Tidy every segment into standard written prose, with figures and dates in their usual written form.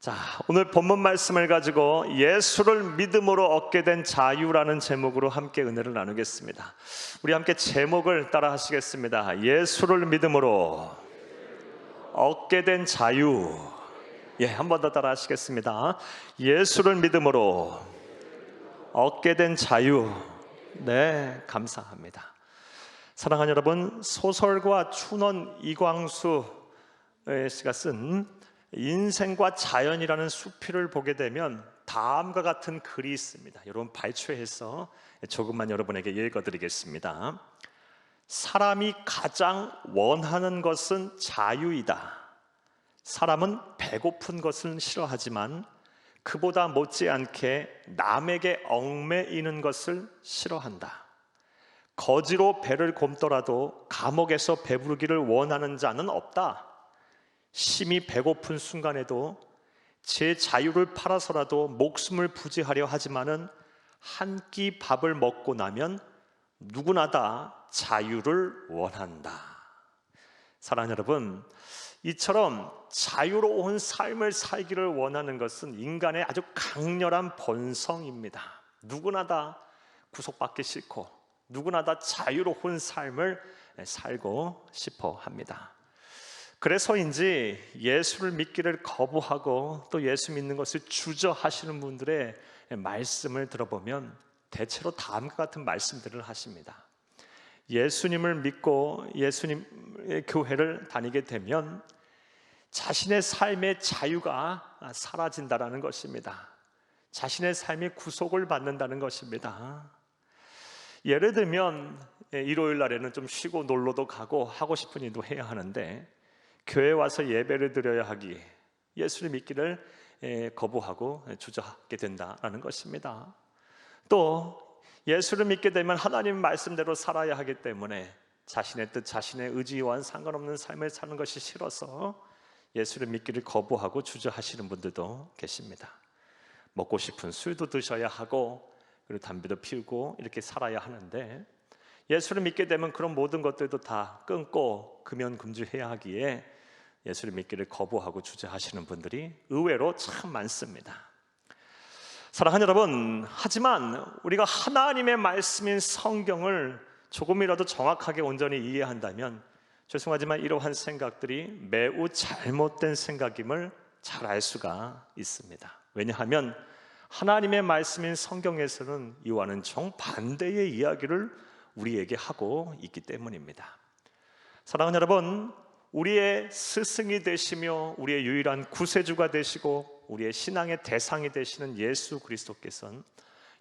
자, 오늘 본문 말씀을 가지고 예수를 믿음으로 얻게 된 자유라는 제목으로 함께 은혜를 나누겠습니다. 우리 함께 제목을 따라 하시겠습니다. 예수를 믿음으로 얻게 된 자유. 한 번 더 따라 하시겠습니다. 예수를 믿음으로 얻게 된 자유. 네, 감사합니다. 사랑하는 여러분, 소설가 춘원 이광수 씨가 쓴 인생과 자연이라는 수필을 보게 되면 다음과 같은 글이 있습니다. 여러분 발췌해서 조금만 여러분에게 읽어드리겠습니다. 사람이 가장 원하는 것은 자유이다. 사람은 배고픈 것을 싫어하지만 그보다 못지않게 남에게 얽매이는 것을 싫어한다. 거지로 배를 곪더라도 감옥에서 배부르기를 원하는 자는 없다. 심히 배고픈 순간에도 제 자유를 팔아서라도 목숨을 부지하려 하지만은 한 끼 밥을 먹고 나면 누구나 다 자유를 원한다. 사랑하는 여러분, 이처럼 자유로운 삶을 살기를 원하는 것은 인간의 아주 강렬한 본성입니다. 누구나 다 구속받기 싫고 누구나 다 자유로운 삶을 살고 싶어 합니다. 그래서인지 예수를 믿기를 거부하고 또 예수 믿는 것을 주저하시는 분들의 말씀을 들어보면 대체로 다음과 같은 말씀들을 하십니다. 예수님을 믿고 예수님의 교회를 다니게 되면 자신의 삶의 자유가 사라진다는 것입니다. 자신의 삶이 구속을 받는다는 것입니다. 예를 들면 일요일 날에는 좀 쉬고 놀러도 가고 하고 싶은 일도 해야 하는데 교회에 와서 예배를 드려야 하기에 예수를 믿기를 거부하고 주저하게 된다는 것입니다. 또 예수를 믿게 되면 하나님 말씀대로 살아야 하기 때문에 자신의 뜻, 자신의 의지와 상관없는 삶을 사는 것이 싫어서 예수를 믿기를 거부하고 주저하시는 분들도 계십니다. 먹고 싶은 술도 드셔야 하고 그리고 담배도 피우고 이렇게 살아야 하는데 예수를 믿게 되면 그런 모든 것들도 다 끊고 금연금주해야 하기에 예수를 믿기를 거부하고 주저하시는 분들이 의외로 참 많습니다. 사랑하는 여러분, 하지만 우리가 하나님의 말씀인 성경을 조금이라도 정확하게 온전히 이해한다면 죄송하지만 이러한 생각들이 매우 잘못된 생각임을 잘 알 수가 있습니다. 왜냐하면 하나님의 말씀인 성경에서는 이와는 정반대의 이야기를 우리에게 하고 있기 때문입니다. 사랑하는 여러분, 우리의 스승이 되시며 우리의 유일한 구세주가 되시고 우리의 신앙의 대상이 되시는 예수 그리스도께서는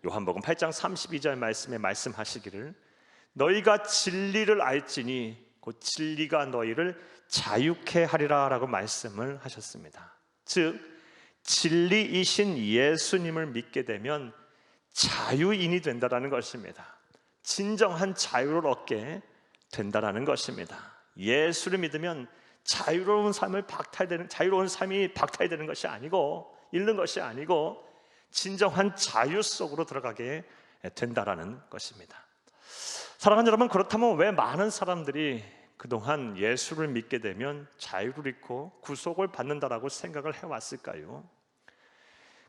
요한복음 8장 32절 말씀에 말씀하시기를 너희가 진리를 알지니 곧 진리가 너희를 자유케 하리라 라고 말씀을 하셨습니다. 즉 진리이신 예수님을 믿게 되면 자유인이 된다는 것입니다. 진정한 자유를 얻게 된다는 것입니다. 예수를 믿으면 자유로운 삶이 박탈이 되는 것이 아니고 잃는 것이 아니고 진정한 자유 속으로 들어가게 된다는 것입니다. 사랑하는 여러분, 그렇다면 왜 많은 사람들이 그동안 예수를 믿게 되면 자유를 잃고 구속을 받는다라고 생각을 해왔을까요?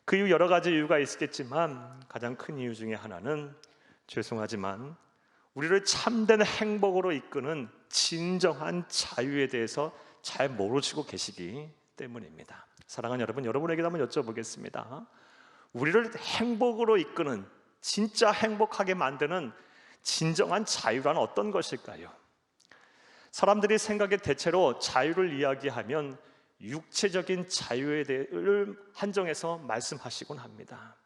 그 이유 여러 가지 이유가 있겠지만 가장 큰 이유 중에 하나는 죄송하지만 우리를 참된 행복으로 이끄는 진정한 자유에 대해서 잘 모르시고 계시기 때문입니다. 사랑하는 여러분, 여러분에게 한번 여쭤보겠습니다. 우리를 행복으로 이끄는, 진짜 행복하게 만드는 진정한 자유란 어떤 것일까요? 사람들이 생각에 대체로 자유를 이야기하면 육체적인 자유에 대해를 한정해서 말씀하시곤 합니다.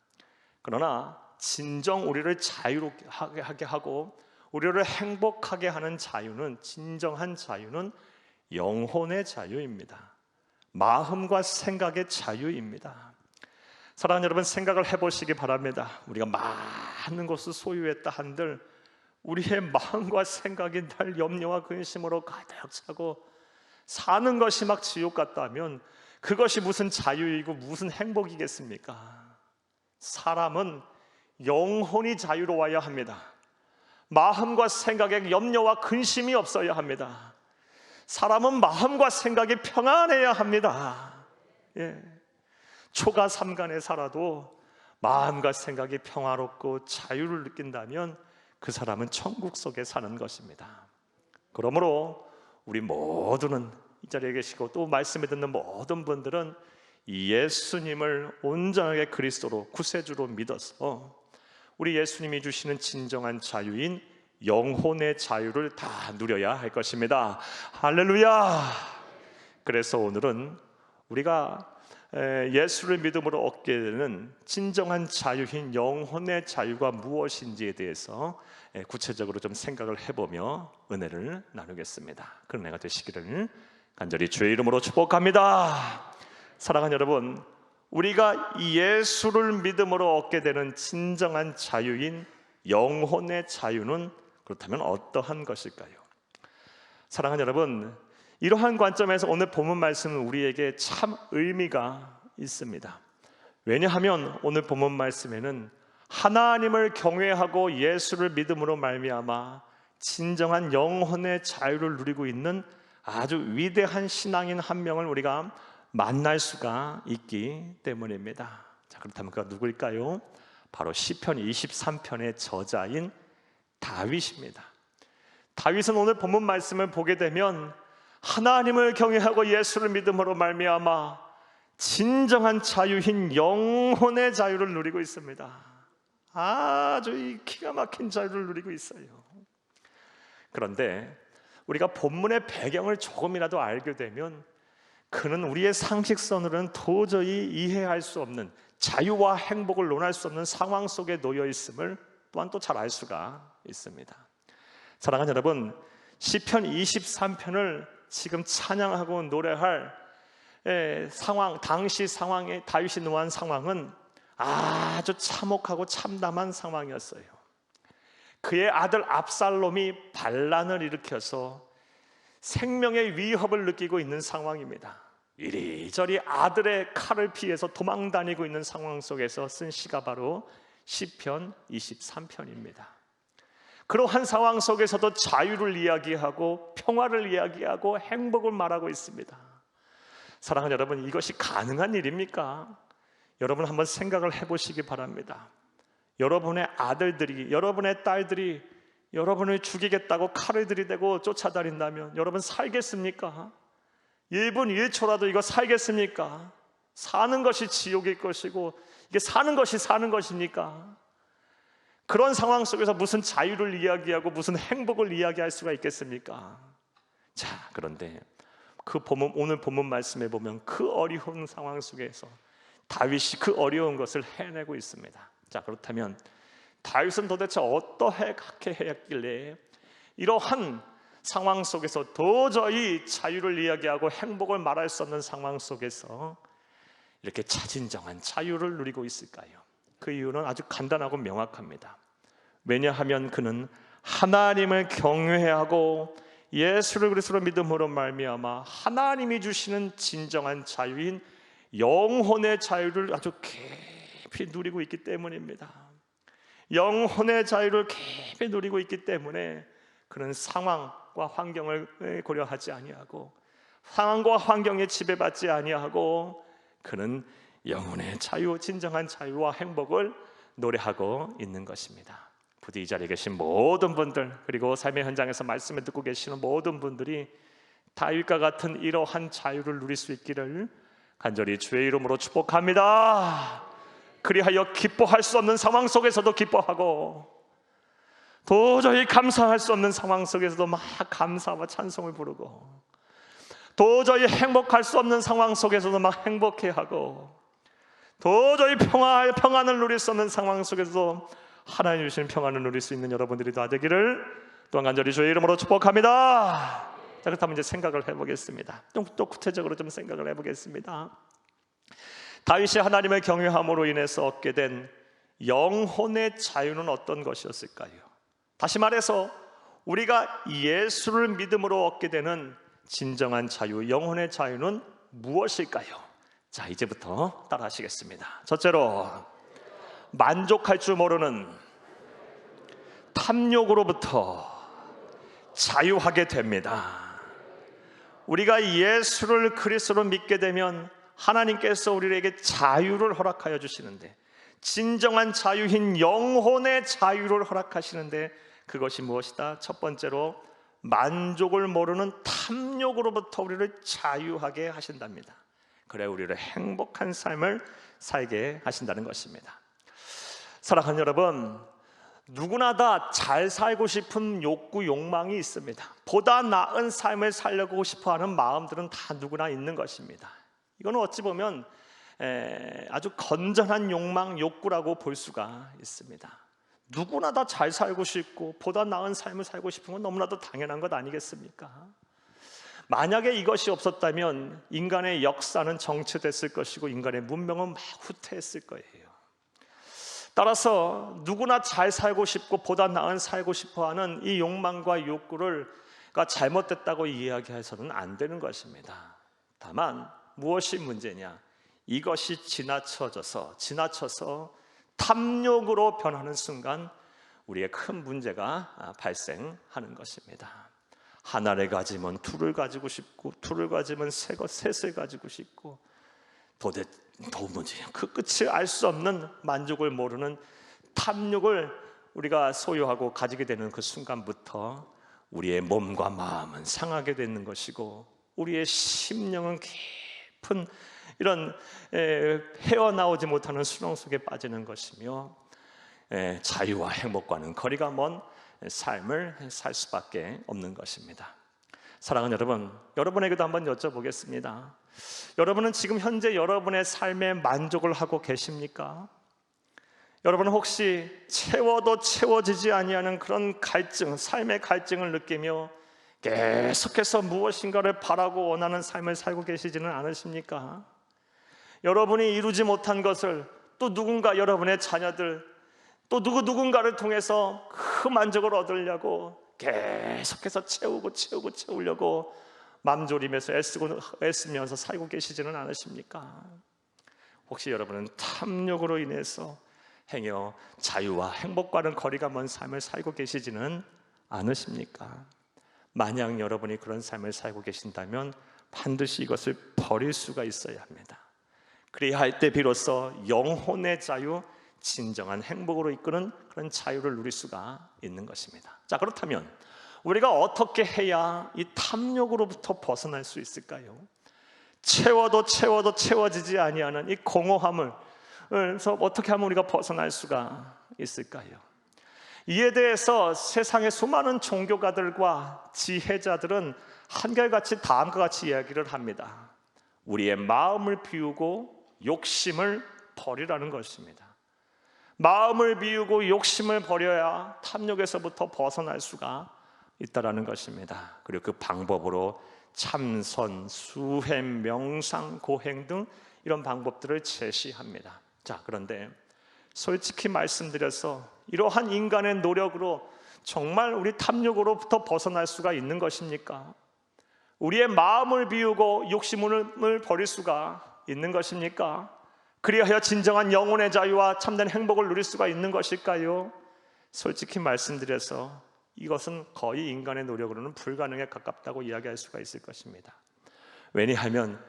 그러나 진정 우리를 자유롭게 하고 우리를 행복하게 하는 자유는, 진정한 자유는 영혼의 자유입니다. 마음과 생각의 자유입니다. 사랑하는 여러분, 생각을 해보시기 바랍니다. 우리가 많은 것을 소유했다 한들 우리의 마음과 생각이 날 염려와 근심으로 가득 차고 사는 것이 막 지옥 같다면 그것이 무슨 자유이고 무슨 행복이겠습니까? 사람은 영혼이 자유로워야 합니다. 마음과 생각에 염려와 근심이 없어야 합니다. 사람은 마음과 생각이 평안해야 합니다. 초가 삼간에 살아도 마음과 생각이 평화롭고 자유를 느낀다면 그 사람은 천국 속에 사는 것입니다. 그러므로 우리 모두는 이 자리에 계시고 또 말씀을 듣는 모든 분들은 예수님을 온전하게 그리스도로 구세주로 믿어서 우리 예수님이 주시는 진정한 자유인 영혼의 자유를 다 누려야 할 것입니다. 할렐루야. 그래서 오늘은 우리가 예수를 믿음으로 얻게 되는 진정한 자유인 영혼의 자유가 무엇인지에 대해서 구체적으로 좀 생각을 해보며 은혜를 나누겠습니다. 그런 은혜가 되시기를 간절히 주의 이름으로 축복합니다. 사랑하는 여러분, 우리가 예수를 믿음으로 얻게 되는 진정한 자유인 영혼의 자유는 그렇다면 어떠한 것일까요? 사랑하는 여러분, 이러한 관점에서 오늘 본문 말씀은 우리에게 참 의미가 있습니다. 왜냐하면 오늘 본문 말씀에는 하나님을 경외하고 예수를 믿음으로 말미암아 진정한 영혼의 자유를 누리고 있는 아주 위대한 신앙인 한 명을 우리가 만날 수가 있기 때문입니다. 자, 그렇다면 그가 누구일까요? 바로 시편 23편의 저자인 다윗입니다. 다윗은 오늘 본문 말씀을 보게 되면 하나님을 경외하고 예수를 믿음으로 말미암아 진정한 자유인 영혼의 자유를 누리고 있습니다. 아주 기가 막힌 자유를 누리고 있어요. 그런데 우리가 본문의 배경을 조금이라도 알게 되면 그는 우리의 상식선으로는 도저히 이해할 수 없는, 자유와 행복을 논할 수 없는 상황 속에 놓여 있음을 또한 또 잘 알 수가 있습니다. 사랑하는 여러분, 시편 23편을 지금 찬양하고 노래할 상황, 당시 상황에 다윗이 놓은 상황은 아주 참혹하고 참담한 상황이었어요. 그의 아들 압살롬이 반란을 일으켜서 생명의 위협을 느끼고 있는 상황입니다. 이리저리 아들의 칼을 피해서 도망다니고 있는 상황 속에서 쓴 시가 바로 시편 23편입니다. 그러한 상황 속에서도 자유를 이야기하고 평화를 이야기하고 행복을 말하고 있습니다. 사랑하는 여러분, 이것이 가능한 일입니까? 여러분 한번 생각을 해보시기 바랍니다. 여러분의 아들들이, 여러분의 딸들이 여러분을 죽이겠다고 칼을 들이대고 쫓아다닌다면 여러분 살겠습니까? 1분 1초라도 이거 살겠습니까? 사는 것이 지옥일 것이고 이게 사는 것이 사는 것입니까? 그런 상황 속에서 무슨 자유를 이야기하고 무슨 행복을 이야기할 수가 있겠습니까? 자, 그런데 오늘 본문 말씀에 보면 그 어려운 상황 속에서 다윗이 그 어려운 것을 해내고 있습니다. 자, 그렇다면 다윗은 도대체 어떻게 했길래 이러한 상황 속에서 도저히 자유를 이야기하고 행복을 말할 수 없는 상황 속에서 이렇게 차진정한 자유를 누리고 있을까요? 그 이유는 아주 간단하고 명확합니다. 왜냐하면 그는 하나님을 경외하고 예수를 그리스도로 믿음으로 말미암아 하나님이 주시는 진정한 자유인 영혼의 자유를 아주 깊이 누리고 있기 때문입니다. 영혼의 자유를 깊이 누리고 있기 때문에 그는 상황과 환경을 고려하지 아니하고 상황과 환경에 지배받지 아니하고 그는 영혼의 자유, 진정한 자유와 행복을 노래하고 있는 것입니다. 부디 이 자리에 계신 모든 분들, 그리고 삶의 현장에서 말씀을 듣고 계시는 모든 분들이 다윗과 같은 이러한 자유를 누릴 수 있기를 간절히 주의 이름으로 축복합니다. 그리하여 기뻐할 수 없는 상황 속에서도 기뻐하고 도저히 감사할 수 없는 상황 속에서도 막 감사와 찬송을 부르고 도저히 행복할 수 없는 상황 속에서도 막 행복해하고 도저히 평안을 누릴 수 없는 상황 속에서도 하나님 주신 평안을 누릴 수 있는 여러분들이 다 되기를 또한 간절히 주의 이름으로 축복합니다. 자, 그렇다면 이제 생각을 해보겠습니다. 또 구체적으로 좀 생각을 해보겠습니다. 다윗이 하나님을 경외함으로 인해서 얻게 된 영혼의 자유는 어떤 것이었을까요? 다시 말해서 우리가 예수를 믿음으로 얻게 되는 진정한 자유, 영혼의 자유는 무엇일까요? 자, 이제부터 따라 하시겠습니다. 첫째로, 만족할 줄 모르는 탐욕으로부터 자유하게 됩니다. 우리가 예수를 그리스도로 믿게 되면 하나님께서 우리에게 자유를 허락하여 주시는데, 진정한 자유인 영혼의 자유를 허락하시는데, 그것이 무엇이다? 첫 번째로 만족을 모르는 탐욕으로부터 우리를 자유하게 하신답니다. 그래 우리를 행복한 삶을 살게 하신다는 것입니다. 사랑하는 여러분, 누구나 다 잘 살고 싶은 욕구, 욕망이 있습니다. 보다 나은 삶을 살려고 싶어하는 마음들은 다 누구나 있는 것입니다. 이거는 어찌 보면 아주 건전한 욕망, 욕구라고 볼 수가 있습니다. 누구나 다 잘 살고 싶고 보다 나은 삶을 살고 싶은 건 너무나도 당연한 것 아니겠습니까? 만약에 이것이 없었다면 인간의 역사는 정체됐을 것이고 인간의 문명은 막 후퇴했을 거예요. 따라서 누구나 잘 살고 싶고 보다 나은 살고 싶어하는 이 욕망과 욕구가 잘못됐다고 이야기해서는 안 되는 것입니다. 다만 무엇이 문제냐? 이것이 지나쳐서 탐욕으로 변하는 순간 우리의 큰 문제가 발생하는 것입니다. 하나를 가지면 둘을 가지고 싶고, 둘을 가지면 셋을 가지고 싶고, 도무지 그 끝을 알 수 없는 만족을 모르는 탐욕을 우리가 소유하고 가지게 되는 그 순간부터 우리의 몸과 마음은 상하게 되는 것이고, 우리의 심령은 깊은 이런 헤어나오지 못하는 수렁 속에 빠지는 것이며, 자유와 행복과는 거리가 먼 삶을 살 수밖에 없는 것입니다. 사랑하는 여러분, 여러분에게도 한번 여쭤보겠습니다. 여러분은 지금 현재 여러분의 삶에 만족을 하고 계십니까? 여러분은 혹시 채워도 채워지지 아니하는 그런 갈증, 삶의 갈증을 느끼며 계속해서 무엇인가를 바라고 원하는 삶을 살고 계시지는 않으십니까? 여러분이 이루지 못한 것을 또 누군가, 여러분의 자녀들, 또 누군가를 통해서 그 만족을 얻으려고 계속해서 채우려고 맘졸이면서 애쓰면서 살고 계시지는 않으십니까? 혹시 여러분은 탐욕으로 인해서 행여 자유와 행복과는 거리가 먼 삶을 살고 계시지는 않으십니까? 만약 여러분이 그런 삶을 살고 계신다면 반드시 이것을 버릴 수가 있어야 합니다. 그래야 할 때 비로소 영혼의 자유, 진정한 행복으로 이끄는 그런 자유를 누릴 수가 있는 것입니다. 자, 그렇다면 우리가 어떻게 해야 이 탐욕으로부터 벗어날 수 있을까요? 채워도 채워지지 아니하는 이 공허함을 어떻게 하면 우리가 벗어날 수가 있을까요? 이에 대해서 세상의 수많은 종교가들과 지혜자들은 한결같이 다음과 같이 이야기를 합니다. 우리의 마음을 비우고 욕심을 버리라는 것입니다. 마음을 비우고 욕심을 버려야 탐욕에서부터 벗어날 수가 있다라는 것입니다. 그리고 그 방법으로 참선, 수행, 명상, 고행 등 이런 방법들을 제시합니다. 자, 그런데 솔직히 말씀드려서 이러한 인간의 노력으로 정말 우리 탐욕으로부터 벗어날 수가 있는 것입니까? 우리의 마음을 비우고 욕심을 버릴 수가 있는 것입니까? 그리하여 진정한 영혼의 자유와 참된 행복을 누릴 수가 있는 것일까요? 솔직히 말씀드려서 이것은 거의 인간의 노력으로는 불가능에 가깝다고 이야기할 수가 있을 것입니다. 왜냐하면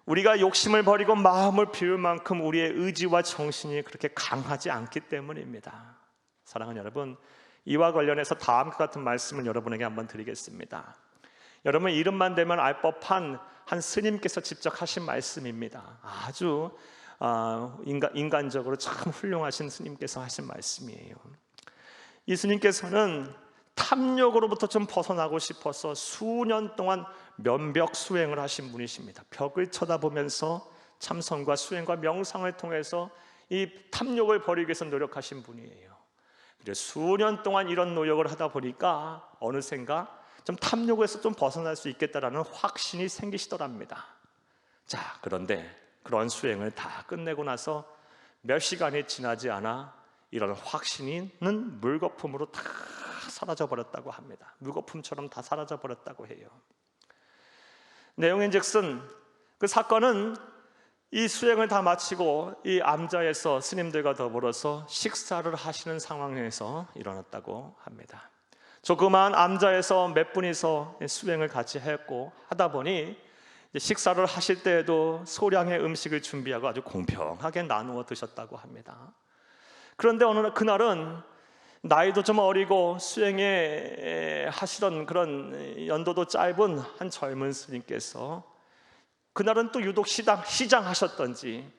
우리가 욕심을 버리고 마음을 비울 만큼 우리의 의지와 정신이 그렇게 강하지 않기 때문입니다. 사랑하는 여러분, 이와 관련해서 다음과 같은 말씀을 여러분에게 한번 드리겠습니다. 여러분, 이름만 대면 알 법한 한 스님께서 직접 하신 말씀입니다. 아주 인간적으로 참 훌륭하신 스님께서 하신 말씀이에요. 이 스님께서는 탐욕으로부터 좀 벗어나고 싶어서 수년 동안 면벽 수행을 하신 분이십니다. 벽을 쳐다보면서 참선과 수행과 명상을 통해서 이 탐욕을 버리기 위해서 노력하신 분이에요. 그래서 수년 동안 이런 노력을 하다 보니까 어느샌가 좀 탐욕에서 좀 벗어날 수 있겠다라는 확신이 생기시더랍니다. 자, 그런데 그런 수행을 다 끝내고 나서 몇 시간이 지나지 않아 이런 확신은 물거품으로 다 사라져버렸다고 합니다. 물거품처럼 다 사라져버렸다고 해요. 내용인즉슨 그 사건은 이 수행을 다 마치고 이 암자에서 스님들과 더불어서 식사를 하시는 상황에서 일어났다고 합니다. 조그마한 암자에서 몇 분이서 수행을 같이 했고 하다 보니 식사를 하실 때에도 소량의 음식을 준비하고 아주 공평하게 나누어 드셨다고 합니다. 그런데 어느 날 그날은 나이도 좀 어리고 수행에 하시던 그런 연도도 짧은 한 젊은 스님께서 그날은 또 유독 시장 하셨던지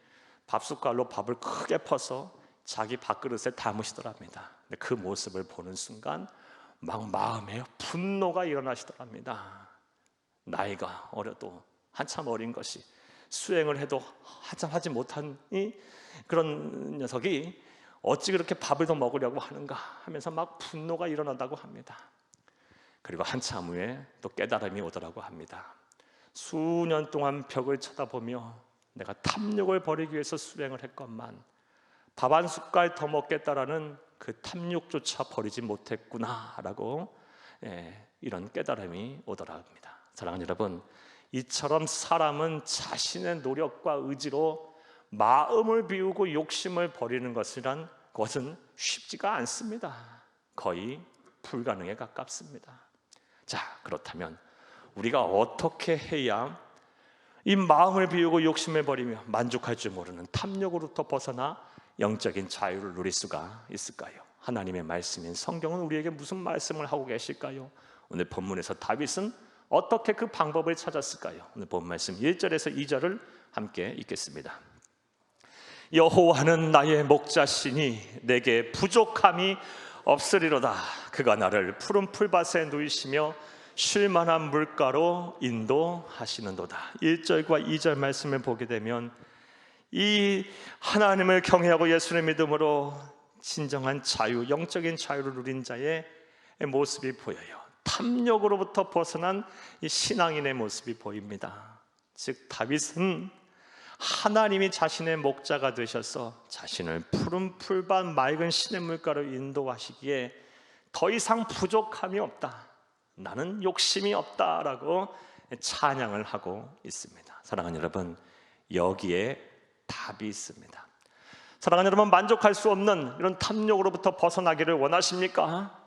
밥숟갈로 밥을 크게 퍼서 자기 밥그릇에 담으시더랍니다. 근데 그 모습을 보는 순간 막 마음에 분노가 일어나시더랍니다. 나이가 어려도 한참 어린 것이 수행을 해도 한참 하지 못한 그런 녀석이 어찌 그렇게 밥을 더 먹으려고 하는가 하면서 막 분노가 일어난다고 합니다. 그리고 한참 후에 또 깨달음이 오더라고 합니다. 수년 동안 벽을 쳐다보며 내가 탐욕을 버리기 위해서 수행을 했건만 밥 한 숟갈 더 먹겠다라는 그 탐욕조차 버리지 못했구나라고 이런 깨달음이 오더라 합니다. 사랑하는 여러분, 이처럼 사람은 자신의 노력과 의지로 마음을 비우고 욕심을 버리는 것은 쉽지가 않습니다. 거의 불가능에 가깝습니다. 자, 그렇다면 우리가 어떻게 해야 이 마음을 비우고 욕심을 버리며 만족할 줄 모르는 탐욕으로부터 벗어나 영적인 자유를 누릴 수가 있을까요? 하나님의 말씀인 성경은 우리에게 무슨 말씀을 하고 계실까요? 오늘 본문에서 다윗은 어떻게 그 방법을 찾았을까요? 오늘 본 말씀 1절에서 2절을 함께 읽겠습니다. 여호와는 나의 목자시니 내게 부족함이 없으리로다. 그가 나를 푸른 풀밭에 누이시며 쉴만한 물가로 인도하시는도다. 1절과 2절 말씀을 보게 되면 이 하나님을 경외하고 예수를 믿음으로 진정한 자유, 영적인 자유를 누린 자의 모습이 보여요. 탐욕으로부터 벗어난 이 신앙인의 모습이 보입니다. 즉 다윗은 하나님이 자신의 목자가 되셔서 자신을 푸른 풀밭 맑은 시냇물가로 인도하시기에 더 이상 부족함이 없다, 나는 욕심이 없다라고 찬양을 하고 있습니다. 사랑하는 여러분, 여기에 답이 있습니다. 사랑하는 여러분, 만족할 수 없는 이런 탐욕으로부터 벗어나기를 원하십니까?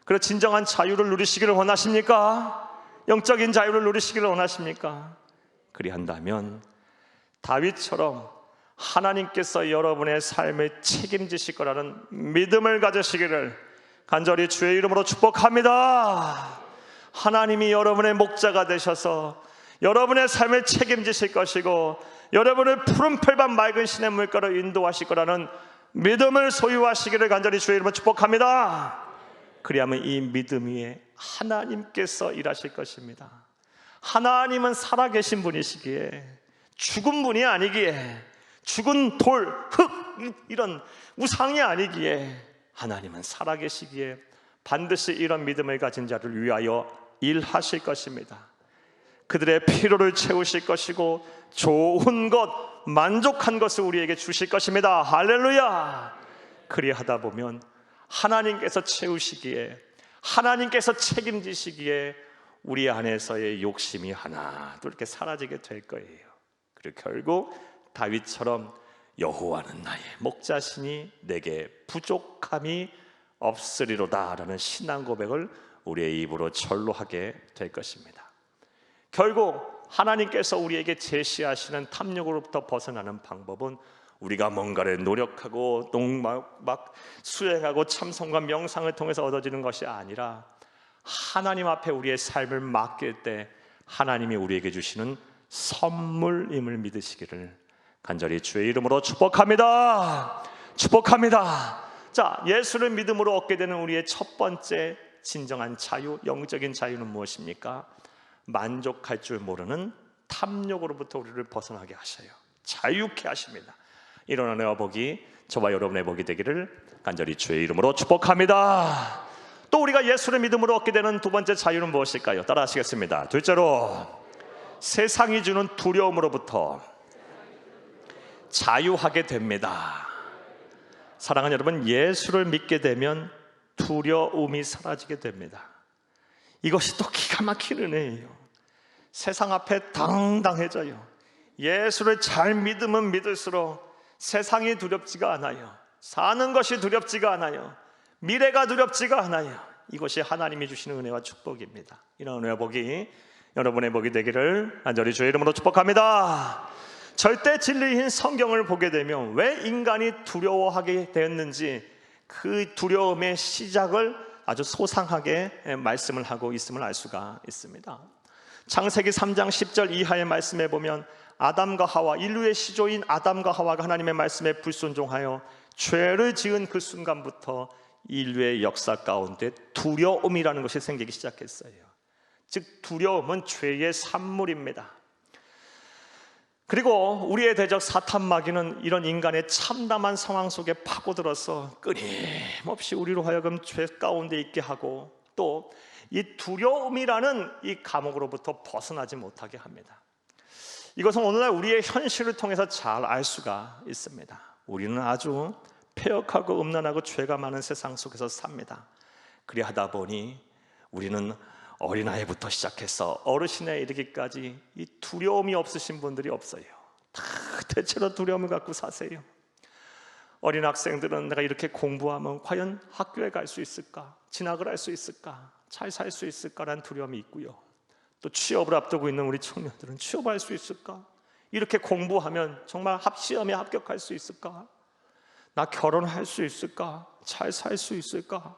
그리고 진정한 자유를 누리시기를 원하십니까? 영적인 자유를 누리시기를 원하십니까? 그리한다면 다윗처럼 하나님께서 여러분의 삶을 책임지실 거라는 믿음을 가지시기를 간절히 주의 이름으로 축복합니다. 하나님이 여러분의 목자가 되셔서 여러분의 삶을 책임지실 것이고 여러분을 푸른 풀밭 맑은 시냇물가로 인도하실 거라는 믿음을 소유하시기를 간절히 주의 이름으로 축복합니다. 그리하면 이 믿음 위에 하나님께서 일하실 것입니다. 하나님은 살아계신 분이시기에 죽은 분이 아니기에 죽은 돌, 흙 이런 우상이 아니기에 하나님은 살아계시기에 반드시 이런 믿음을 가진 자를 위하여 일하실 것입니다. 그들의 필요를 채우실 것이고 좋은 것, 만족한 것을 우리에게 주실 것입니다. 할렐루야. 그리하다 보면 하나님께서 채우시기에, 하나님께서 책임지시기에 우리 안에서의 욕심이 하나도 이렇게 사라지게 될 거예요. 그리고 결국 다윗처럼 여호와는 나의 목자시니 내게 부족함이 없으리로다 라는 신앙 고백을 우리의 입으로 절로 하게 될 것입니다. 결국 하나님께서 우리에게 제시하시는 탐욕으로부터 벗어나는 방법은 우리가 뭔가를 노력하고 막 수행하고 참선과 명상을 통해서 얻어지는 것이 아니라 하나님 앞에 우리의 삶을 맡길 때 하나님이 우리에게 주시는 선물임을 믿으시기를 간절히 주의 이름으로 축복합니다. 축복합니다. 자, 예수를 믿음으로 얻게 되는 우리의 첫 번째 진정한 자유, 영적인 자유는 무엇입니까? 만족할 줄 모르는 탐욕으로부터 우리를 벗어나게 하셔요. 자유케 하십니다. 이런 은혜와 복이 저와 여러분의 복이 되기를 간절히 주의 이름으로 축복합니다. 또 우리가 예수를 믿음으로 얻게 되는 두 번째 자유는 무엇일까요? 따라 하시겠습니다. 둘째로 세상이 주는 두려움으로부터 자유하게 됩니다. 사랑하는 여러분, 예수를 믿게 되면 두려움이 사라지게 됩니다. 이것이 또 기가 막힌 은혜예요. 세상 앞에 당당해져요. 예수를 잘 믿으면 믿을수록 세상이 두렵지가 않아요. 사는 것이 두렵지가 않아요. 미래가 두렵지가 않아요. 이것이 하나님이 주시는 은혜와 축복입니다. 이런 은혜와 복이 여러분의 복이 되기를 간절히 주의 이름으로 축복합니다. 절대 진리인 성경을 보게 되면 왜 인간이 두려워하게 되었는지 그 두려움의 시작을 아주 소상하게 말씀을 하고 있음을 알 수가 있습니다. 창세기 3장 10절 이하의 말씀에 보면 아담과 하와, 인류의 시조인 아담과 하와가 하나님의 말씀에 불순종하여 죄를 지은 그 순간부터 인류의 역사 가운데 두려움이라는 것이 생기기 시작했어요. 즉 두려움은 죄의 산물입니다. 그리고 우리의 대적 사탄 마귀는 이런 인간의 참담한 상황 속에 파고들어서 끊임없이 우리로 하여금 죄 가운데 있게 하고 또 이 두려움이라는 이 감옥으로부터 벗어나지 못하게 합니다. 이것은 오늘날 우리의 현실을 통해서 잘 알 수가 있습니다. 우리는 아주 폐역하고 음란하고 죄가 많은 세상 속에서 삽니다. 그리하다 보니 우리는 어린아이부터 시작해서 어르신에 이르기까지 이 두려움이 없으신 분들이 없어요. 다 대체로 두려움을 갖고 사세요. 어린 학생들은 내가 이렇게 공부하면 과연 학교에 갈 수 있을까? 진학을 할 수 있을까? 잘 살 수 있을까라는 두려움이 있고요. 또 취업을 앞두고 있는 우리 청년들은 취업할 수 있을까? 이렇게 공부하면 정말 시험에 합격할 수 있을까? 나 결혼할 수 있을까? 잘 살 수 있을까?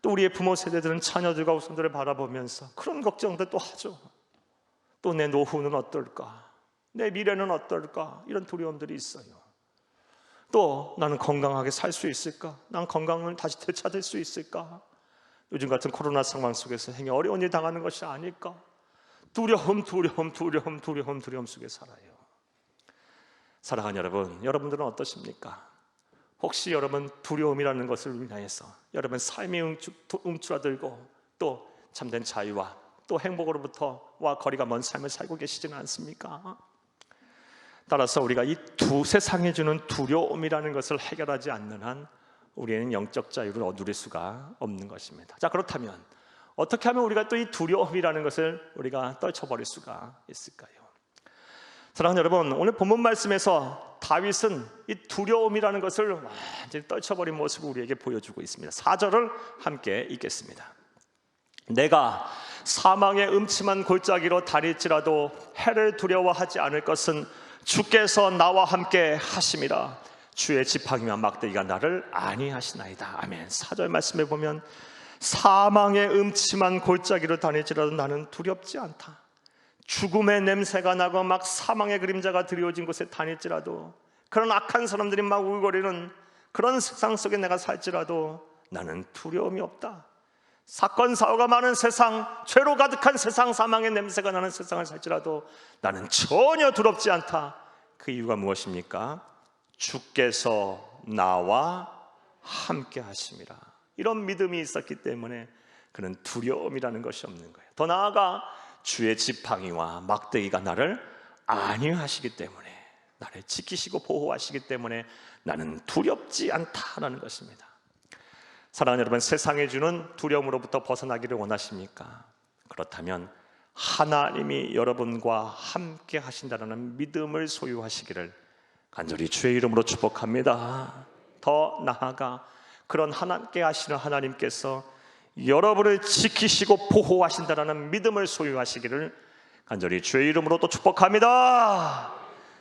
또 우리의 부모 세대들은 자녀들과 후손들을 바라보면서 그런 걱정들 또 하죠. 또 내 노후는 어떨까? 내 미래는 어떨까? 이런 두려움들이 있어요. 또 나는 건강하게 살 수 있을까? 난 건강을 다시 되찾을 수 있을까? 요즘 같은 코로나 상황 속에서 행여 어려운 일 당하는 것이 아닐까? 두려움 속에 살아요. 사랑하는 여러분, 여러분들은 어떠십니까? 혹시 여러분 두려움이라는 것을 인하여서 여러분 삶이 움츠러들고 또 참된 자유와 또 행복으로부터와 거리가 먼 삶을 살고 계시지는 않습니까? 따라서 우리가 이 세상에 주는 두려움이라는 것을 해결하지 않는 한 우리는 영적 자유를 누릴 수가 없는 것입니다. 자, 그렇다면 어떻게 하면 우리가 또 이 두려움이라는 것을 우리가 떨쳐버릴 수가 있을까요? 사랑하는 여러분, 오늘 본문 말씀에서 다윗은 이 두려움이라는 것을 완전히 떨쳐버린 모습을 우리에게 보여주고 있습니다. 4절을 함께 읽겠습니다. 내가 사망의 음침한 골짜기로 다닐지라도 해를 두려워하지 않을 것은 주께서 나와 함께 하심이라. 주의 지팡이와 막대기가 나를 안위하시나이다. 아멘. 4절 말씀에 보면 사망의 음침한 골짜기로 다닐지라도 나는 두렵지 않다. 죽음의 냄새가 나고 막 사망의 그림자가 드리워진 곳에 다닐지라도 그런 악한 사람들이 막 울거리는 그런 세상 속에 내가 살지라도 나는 두려움이 없다. 사건 사고가 많은 세상, 죄로 가득한 세상, 사망의 냄새가 나는 세상을 살지라도 나는 전혀 두렵지 않다. 그 이유가 무엇입니까? 주께서 나와 함께 하심이라. 이런 믿음이 있었기 때문에 그는 두려움이라는 것이 없는 거예요. 더 나아가 주의 지팡이와 막대기가 나를 안위하시기 때문에, 나를 지키시고 보호하시기 때문에 나는 두렵지 않다라는 것입니다. 사랑하는 여러분, 세상에 주는 두려움으로부터 벗어나기를 원하십니까? 그렇다면 하나님이 여러분과 함께 하신다는 믿음을 소유하시기를 간절히 주의 이름으로 축복합니다. 더 나아가 그런 함께 하시는 하나님께서 여러분을 지키시고 보호하신다는 믿음을 소유하시기를 간절히 주의 이름으로 또 축복합니다.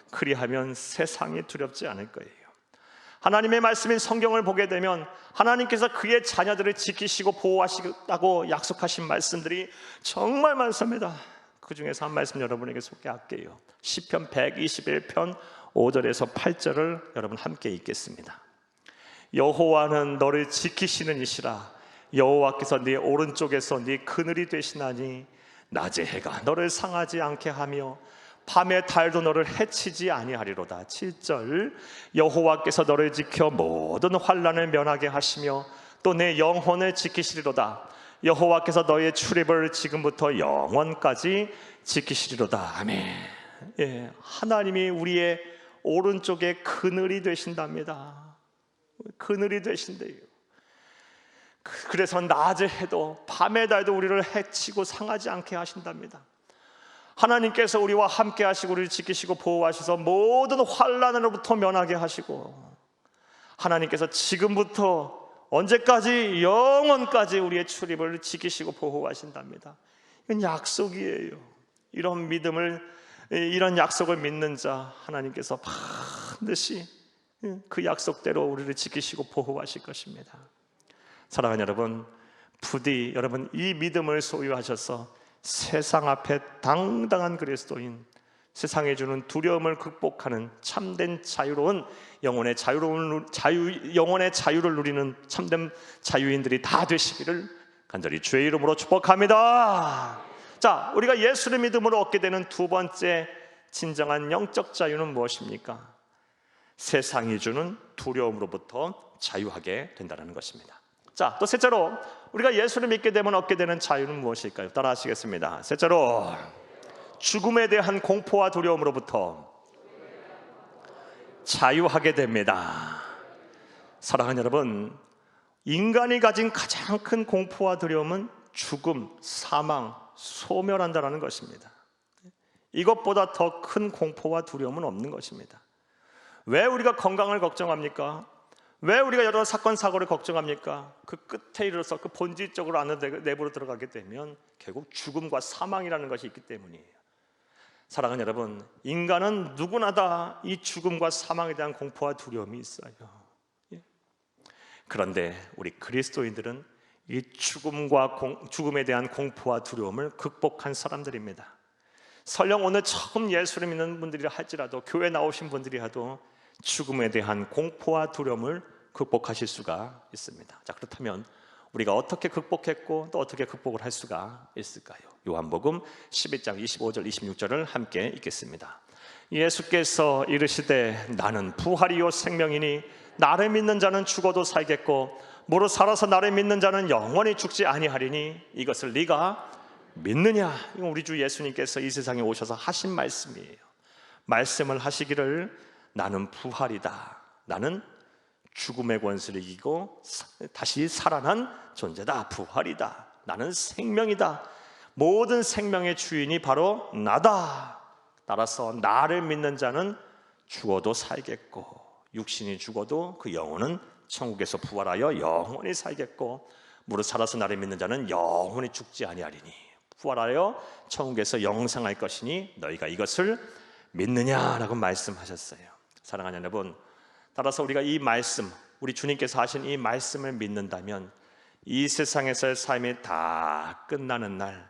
그리하면 세상이 두렵지 않을 거예요. 하나님의 말씀인 성경을 보게 되면 하나님께서 그의 자녀들을 지키시고 보호하시겠다고 약속하신 말씀들이 정말 많습니다. 그 중에서 한 말씀 여러분에게 소개할게요. 시편 121편 5절에서 8절을 여러분 함께 읽겠습니다. 여호와는 너를 지키시는 이시라. 여호와께서 네 오른쪽에서 네 그늘이 되시나니 낮의 해가 너를 상하지 않게 하며 밤의 달도 너를 해치지 아니하리로다. 7절 여호와께서 너를 지켜 모든 환난을 면하게 하시며 또 내 영혼을 지키시리로다. 여호와께서 너의 출입을 지금부터 영원까지 지키시리로다. 아멘. 예, 하나님이 우리의 오른쪽에 그늘이 되신답니다. 그늘이 되신대요. 그래서 낮에 해도 밤의 달도 우리를 해치고 상하지 않게 하신답니다. 하나님께서 우리와 함께 하시고 우리를 지키시고 보호하셔서 모든 환난으로부터 면하게 하시고, 하나님께서 지금부터 언제까지 영원까지 우리의 출입을 지키시고 보호하신답니다. 이건 약속이에요. 이런 약속을 믿는 자 하나님께서 반드시 그 약속대로 우리를 지키시고 보호하실 것입니다. 사랑하는 여러분, 부디 여러분 이 믿음을 소유하셔서 세상 앞에 당당한 그리스도인, 세상에 주는 두려움을 극복하는 참된 자유로운 영혼의 자유를 누리는 참된 자유인들이 다 되시기를 간절히 주의 이름으로 축복합니다. 자, 우리가 예수를 믿음으로 얻게 되는 두 번째 진정한 영적 자유는 무엇입니까? 세상이 주는 두려움으로부터 자유하게 된다는 것입니다. 자, 또 셋째로 우리가 예수를 믿게 되면 얻게 되는 자유는 무엇일까요? 따라 하시겠습니다. 셋째로 죽음에 대한 공포와 두려움으로부터 자유하게 됩니다. 사랑하는 여러분, 인간이 가진 가장 큰 공포와 두려움은 죽음, 사망, 소멸한다는 것입니다. 이것보다 더 큰 공포와 두려움은 없는 것입니다. 왜 우리가 건강을 걱정합니까? 왜 우리가 여러 사건 사고를 걱정합니까? 그 끝에 이르러서 그 본질적으로 안에 내부로 들어가게 되면 결국 죽음과 사망이라는 것이 있기 때문이에요. 사랑하는 여러분, 인간은 누구나 다 이 죽음과 사망에 대한 공포와 두려움이 있어요. 그런데 우리 그리스도인들은 이 죽음에 대한 공포와 두려움을 극복한 사람들입니다. 설령 오늘 처음 예수를 믿는 분들이라 할지라도, 교회 나오신 분들이라도 죽음에 대한 공포와 두려움을 극복하실 수가 있습니다. 자, 그렇다면 우리가 어떻게 극복했고 또 어떻게 극복을 할 수가 있을까요? 요한복음 11장 25절 26절을 함께 읽겠습니다. 예수께서 이르시되 나는 부활이요 생명이니 나를 믿는 자는 죽어도 살겠고 무릇 살아서 나를 믿는 자는 영원히 죽지 아니하리니 이것을 네가 믿느냐? 이건 우리 주 예수님께서 이 세상에 오셔서 하신 말씀이에요. 말씀을 하시기를 나는 부활이다. 나는 죽음의 권세를 이기고 다시 살아난 존재다. 부활이다. 나는 생명이다. 모든 생명의 주인이 바로 나다. 따라서 나를 믿는 자는 죽어도 살겠고 육신이 죽어도 그 영혼은 천국에서 부활하여 영원히 살겠고 무릇 살아서 나를 믿는 자는 영원히 죽지 아니하리니 부활하여 천국에서 영생할 것이니 너희가 이것을 믿느냐라고 말씀하셨어요. 사랑하는 여러분, 따라서 우리가 이 말씀, 우리 주님께서 하신 이 말씀을 믿는다면 이 세상에서의 삶이 다 끝나는 날,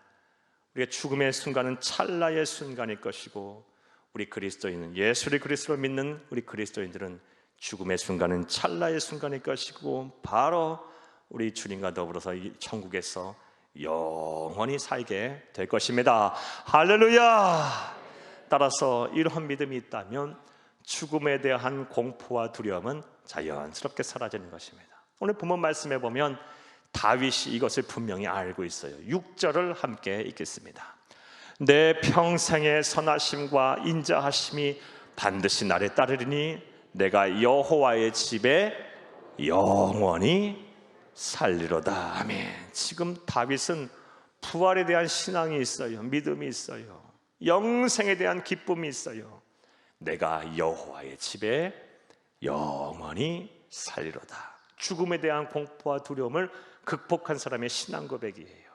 우리가 죽음의 순간은 찰나의 순간일 것이고 우리 그리스도인은 예수를 그리스도로 믿는 우리 그리스도인들은 죽음의 순간은 찰나의 순간일 것이고 바로 우리 주님과 더불어서 이 천국에서 영원히 살게 될 것입니다. 할렐루야! 따라서 이러한 믿음이 있다면 죽음에 대한 공포와 두려움은 자연스럽게 사라지는 것입니다. 오늘 본문 말씀에 보면 다윗이 이것을 분명히 알고 있어요. 6절을 함께 읽겠습니다. 내 평생의 선하심과 인자하심이 반드시 나를 따르리니 내가 여호와의 집에 영원히 살리로다. 아멘. 지금 다윗은 부활에 대한 신앙이 있어요. 믿음이 있어요. 영생에 대한 기쁨이 있어요. 내가 여호와의 집에 영원히 살리로다. 죽음에 대한 공포와 두려움을 극복한 사람의 신앙 고백이에요.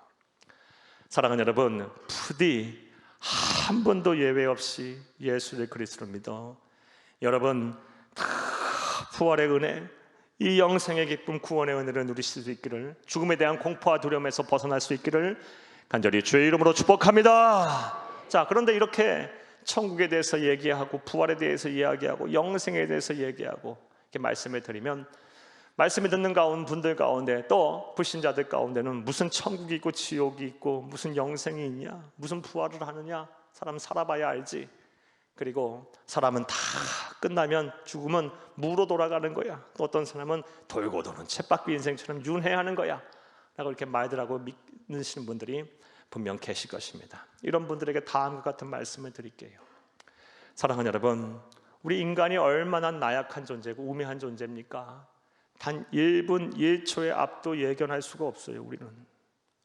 사랑하는 여러분, 부디 한 번도 예외 없이 예수를 그리스도로 믿어 여러분 다 부활의 은혜, 이 영생의 기쁨, 구원의 은혜를 누리실 수 있기를, 죽음에 대한 공포와 두려움에서 벗어날 수 있기를 간절히 주의 이름으로 축복합니다. 자, 그런데 이렇게 천국에 대해서 얘기하고 부활에 대해서 이야기하고 영생에 대해서 얘기하고 이렇게 말씀을 드리면 말씀을 듣는 분들 가운데 또 불신자들 가운데는 무슨 천국이 있고 지옥이 있고 무슨 영생이 있냐, 무슨 부활을 하느냐, 사람 살아봐야 알지, 그리고 사람은 다 끝나면 죽으면 무로 돌아가는 거야, 또 어떤 사람은 돌고 도는 쳇바퀴 인생처럼 윤회하는 거야 라고 이렇게 말들 하고 믿으시는 분들이 분명 계실 것입니다. 이런 분들에게 다음과 같은 말씀을 드릴게요. 사랑하는 여러분, 우리 인간이 얼마나 나약한 존재고 우매한 존재입니까? 단 1분 1초의 앞도 예견할 수가 없어요, 우리는.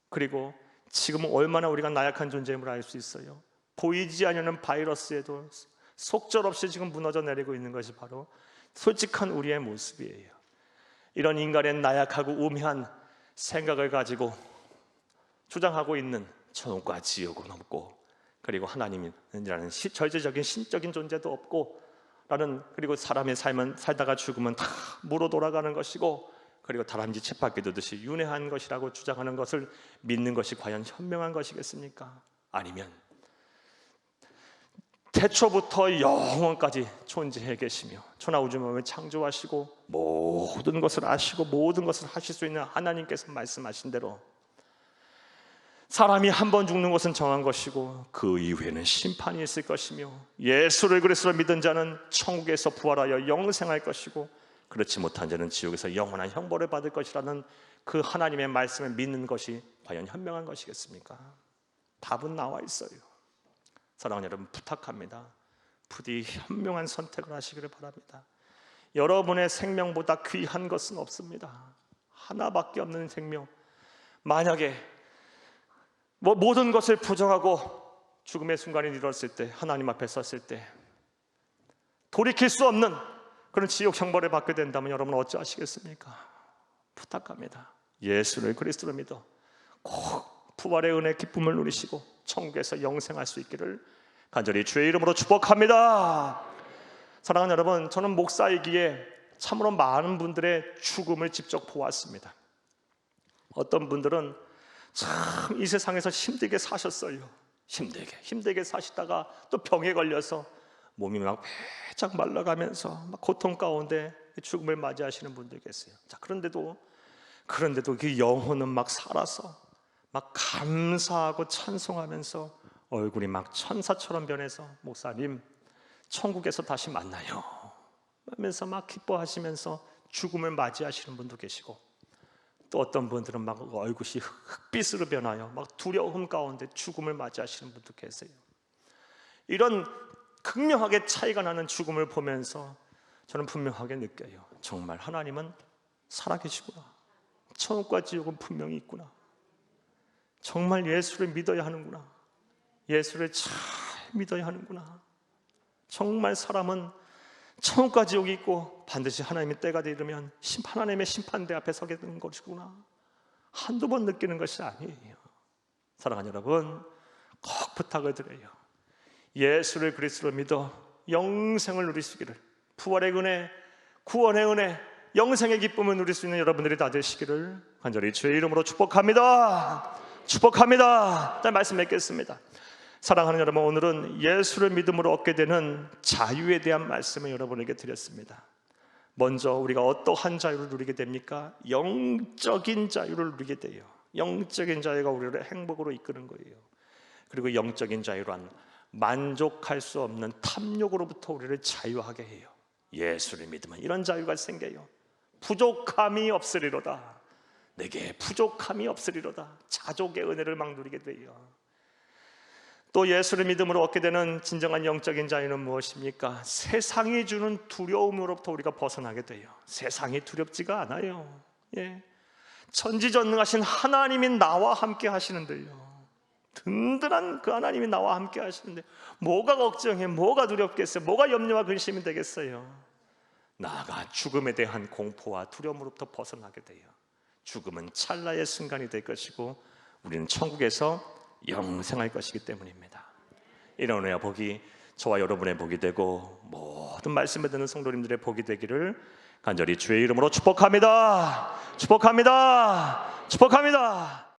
그리고 지금 얼마나 우리가 나약한 존재임을 알 수 있어요. 보이지 않는 바이러스에도 속절없이 지금 무너져 내리고 있는 것이 바로 솔직한 우리의 모습이에요. 이런 인간의 나약하고 우매한 생각을 가지고 주장하고 있는 천국과 지옥은 없고, 그리고 하나님이라는 절대적인 신적인 존재도 없고, 그리고 사람의 삶은 살다가 죽으면 다 무로 돌아가는 것이고, 그리고 다람쥐 쳇바퀴 두듯이 윤회한 것이라고 주장하는 것을 믿는 것이 과연 현명한 것이겠습니까? 아니면 태초부터 영원까지 존재해 계시며 천하우주만을 창조하시고 모든 것을 아시고 모든 것을 하실 수 있는 하나님께서 말씀하신 대로 사람이 한 번 죽는 것은 정한 것이고 그 이후에는 심판이 있을 것이며 예수를 그리스도로 믿은 자는 천국에서 부활하여 영생할 것이고 그렇지 못한 자는 지옥에서 영원한 형벌을 받을 것이라는 그 하나님의 말씀을 믿는 것이 과연 현명한 것이겠습니까? 답은 나와 있어요. 사랑하는 여러분, 부탁합니다. 부디 현명한 선택을 하시기를 바랍니다. 여러분의 생명보다 귀한 것은 없습니다. 하나밖에 없는 생명. 만약에 모든 것을 부정하고 죽음의 순간이 이르렀을 때, 하나님 앞에 섰을 때 돌이킬 수 없는 그런 지옥 형벌을 받게 된다면 여러분 어찌하시겠습니까? 부탁합니다. 예수를 그리스도로 믿어 꼭 부활의 은혜 기쁨을 누리시고 천국에서 영생할 수 있기를 간절히 주의 이름으로 축복합니다. 사랑하는 여러분, 저는 목사이기에 참으로 많은 분들의 죽음을 직접 보았습니다. 어떤 분들은 참 이 세상에서 힘들게 사셨어요. 힘들게 사시다가 또 병에 걸려서 몸이 막 배짝 말라가면서 막 고통 가운데 죽음을 맞이하시는 분들 계세요. 자, 그런데도 그 영혼은 막 살아서 막 감사하고 찬송하면서 얼굴이 막 천사처럼 변해서 목사님 천국에서 다시 만나요 하면서 막 기뻐하시면서 죽음을 맞이하시는 분도 계시고, 또 어떤 분들은 막 얼굴이 흑빛으로 변하여 막 두려움 가운데 죽음을 맞이하시는 분도 계세요. 이런 극명하게 차이가 나는 죽음을 보면서 저는 분명하게 느껴요. 정말 하나님은 살아계시구나. 천국과 지옥은 분명히 있구나. 정말 예수를 믿어야 하는구나. 예수를 잘 믿어야 하는구나. 정말 사람은 천국과 지옥이 있고 반드시 하나님의 때가 이르면 하나님의 심판대 앞에 서게 되는 것이구나. 한두 번 느끼는 것이 아니에요. 사랑하는 여러분, 꼭 부탁을 드려요. 예수를 그리스도로 믿어 영생을 누리시기를, 부활의 은혜, 구원의 은혜, 영생의 기쁨을 누릴 수 있는 여러분들이 다 되시기를 간절히 주의 이름으로 축복합니다. 축복합니다. 자, 말씀 맺겠습니다. 사랑하는 여러분, 오늘은 예수를 믿음으로 얻게 되는 자유에 대한 말씀을 여러분에게 드렸습니다. 먼저 우리가 어떠한 자유를 누리게 됩니까? 영적인 자유를 누리게 돼요. 영적인 자유가 우리를 행복으로 이끄는 거예요. 그리고 영적인 자유란 만족할 수 없는 탐욕으로부터 우리를 자유하게 해요. 예수를 믿으면 이런 자유가 생겨요. 부족함이 없으리로다. 내게 부족함이 없으리로다. 자족의 은혜를 막 누리게 돼요. 또 예수를 믿음으로 얻게 되는 진정한 영적인 자유는 무엇입니까? 세상이 주는 두려움으로부터 우리가 벗어나게 돼요. 세상이 두렵지가 않아요. 예. 전지전능하신 하나님이 나와 함께 하시는데요. 든든한 그 하나님이 나와 함께 하시는데 뭐가 걱정해, 뭐가 두렵겠어요? 뭐가 염려와 근심이 되겠어요? 나아가 죽음에 대한 공포와 두려움으로부터 벗어나게 돼요. 죽음은 찰나의 순간이 될 것이고 우리는 천국에서 영생할 것이기 때문입니다. 이런 은혜와 복이 저와 여러분의 복이 되고 모든 말씀을 듣는 성도님들의 복이 되기를 간절히 주의 이름으로 축복합니다. 축복합니다. 축복합니다.